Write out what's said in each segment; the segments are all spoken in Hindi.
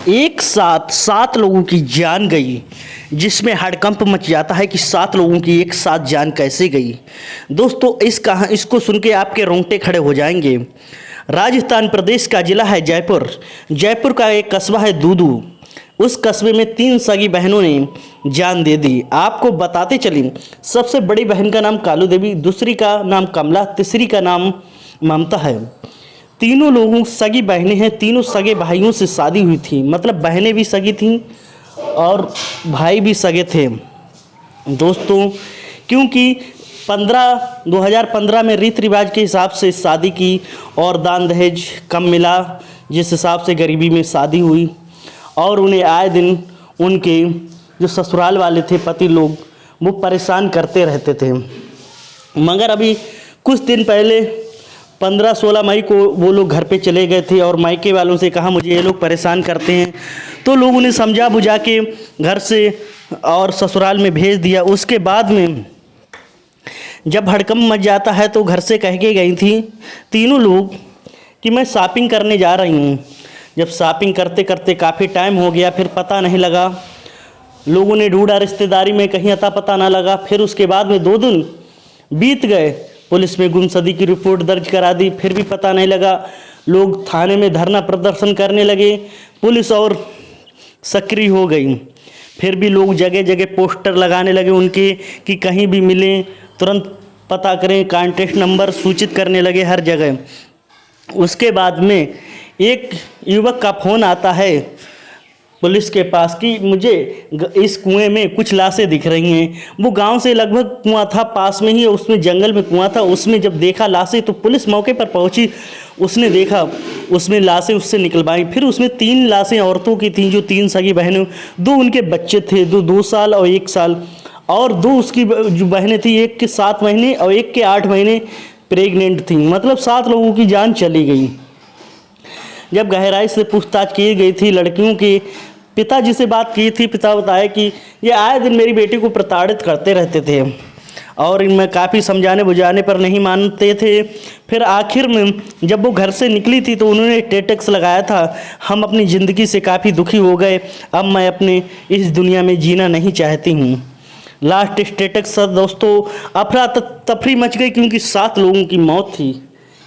एक साथ 7 लोगों की जान गई, जिसमें हड़कंप मच जाता है कि 7 लोगों की एक साथ जान कैसे गई। दोस्तों इसको सुन के आपके रोंगटे खड़े हो जाएंगे। राजस्थान प्रदेश का ज़िला है जयपुर। जयपुर का एक कस्बा है दूदू। उस कस्बे में 3 सगी बहनों ने जान दे दी। आपको बताते चलें, सबसे बड़ी बहन का नाम कालू देवी, दूसरी का नाम कमला, तीसरी का नाम ममता है। तीनों लोगों सगी बहनें हैं। तीनों सगे भाइयों से शादी हुई थी, मतलब बहनें भी सगी थीं और भाई भी सगे थे। दोस्तों, क्योंकि 2015 में रीति रिवाज के हिसाब से शादी की और दान दहेज कम मिला, जिस हिसाब से गरीबी में शादी हुई और उन्हें आए दिन उनके जो ससुराल वाले थे पति लोग, वो परेशान करते रहते थे। मगर अभी कुछ दिन पहले 15-16 मई को वो लोग घर पे चले गए थे और मायके वालों से कहा मुझे ये लोग परेशान करते हैं, तो लोग उन्हें समझा बुझा के घर से और ससुराल में भेज दिया। उसके बाद में जब हड़कंप मच जाता है तो घर से कह के गई थी तीनों लोग कि मैं शॉपिंग करने जा रही हूँ। जब शॉपिंग करते करते काफ़ी टाइम हो गया, फिर पता नहीं लगा, लोगों ने ढूंढा रिश्तेदारी में, कहीं अता पता ना लगा। फिर उसके बाद में 2 दिन बीत गए, पुलिस में गुमशुदगी की रिपोर्ट दर्ज करा दी, फिर भी पता नहीं लगा। लोग थाने में धरना प्रदर्शन करने लगे, पुलिस और सक्रिय हो गई। फिर भी लोग जगह जगह पोस्टर लगाने लगे उनके कि कहीं भी मिले तुरंत पता करें, कॉन्टैक्ट नंबर सूचित करने लगे हर जगह। उसके बाद में एक युवक का फ़ोन आता है पुलिस के पास कि मुझे इस कुएं में कुछ लाशें दिख रही हैं। वो गांव से लगभग कुआं था, पास में ही उसमें जंगल में कुआं था। उसमें जब देखा लाशें तो पुलिस मौके पर पहुंची, उसने देखा उसमें लाशें उससे निकलवाई। फिर उसमें 3 लाशें औरतों की थीं, जो 3 सगी बहनें, 2 उनके बच्चे थे, 2 साल और 1 साल, और 2 उसकी जो बहनें थी, एक के 7 महीने और एक के 8 महीने प्रेग्नेंट थी। मतलब 7 लोगों की जान चली गई। जब गहराई से पूछताछ की गई थी, लड़कियों के पिताजी से बात की थी, पिता बताया कि ये आए दिन मेरी बेटी को प्रताड़ित करते रहते थे और इनमें काफ़ी समझाने बुझाने पर नहीं मानते थे। फिर आखिर में जब वो घर से निकली थी तो उन्होंने स्टेटस लगाया था, हम अपनी ज़िंदगी से काफ़ी दुखी हो गए, अब मैं अपने इस दुनिया में जीना नहीं चाहती हूँ। लास्ट स्टेटस दोस्तों, अफरा तफरी मच गई क्योंकि 7 लोगों की मौत थी,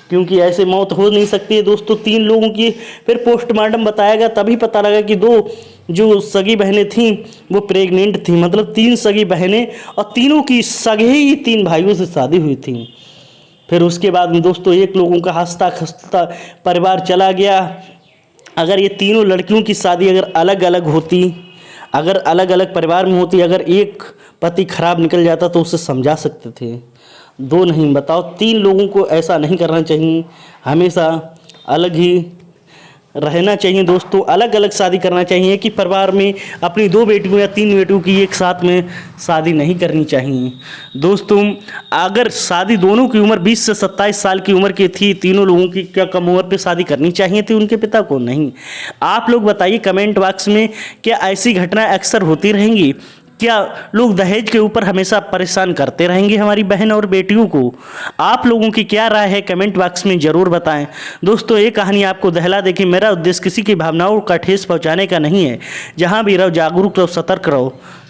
क्योंकि ऐसे मौत हो नहीं सकती है दोस्तों। 3 लोगों की फिर पोस्टमार्टम बताया गया, तभी पता लगा कि 2 जो सगी बहनें थीं वो प्रेग्नेंट थीं। मतलब 3 सगी बहनें और तीनों की सगे ही 3 भाइयों से शादी हुई थी। फिर उसके बाद में दोस्तों 1 लोगों का हंसता खसता परिवार चला गया। अगर ये तीनों लड़कियों की शादी अगर अलग अलग होती, अगर अलग अलग परिवार में होती, अगर एक पति खराब निकल जाता तो उसे समझा सकते थे, 2 नहीं। बताओ, 3 लोगों को ऐसा नहीं करना चाहिए, हमेशा अलग ही रहना चाहिए दोस्तों। अलग अलग शादी करना चाहिए कि परिवार में अपनी 2 बेटियों या 3 बेटियों की एक साथ में शादी नहीं करनी चाहिए दोस्तों। अगर शादी दोनों की उम्र 20 से 27 साल की उम्र की थी, तीनों लोगों की, क्या कम उम्र पे शादी करनी चाहिए थी उनके पिता को? नहीं। आप लोग बताइए कमेंट बॉक्स में, क्या ऐसी घटनाएं अक्सर होती रहेंगी? क्या लोग दहेज के ऊपर हमेशा परेशान करते रहेंगे हमारी बहन और बेटियों को? आप लोगों की क्या राय है कमेंट बॉक्स में ज़रूर बताएं दोस्तों। ये कहानी आपको दहला दे कि मेरा उद्देश्य किसी की भावनाओं का ठेस पहुंचाने का नहीं है। जहां भी रहो जागरूक रहो, सतर्क रहो।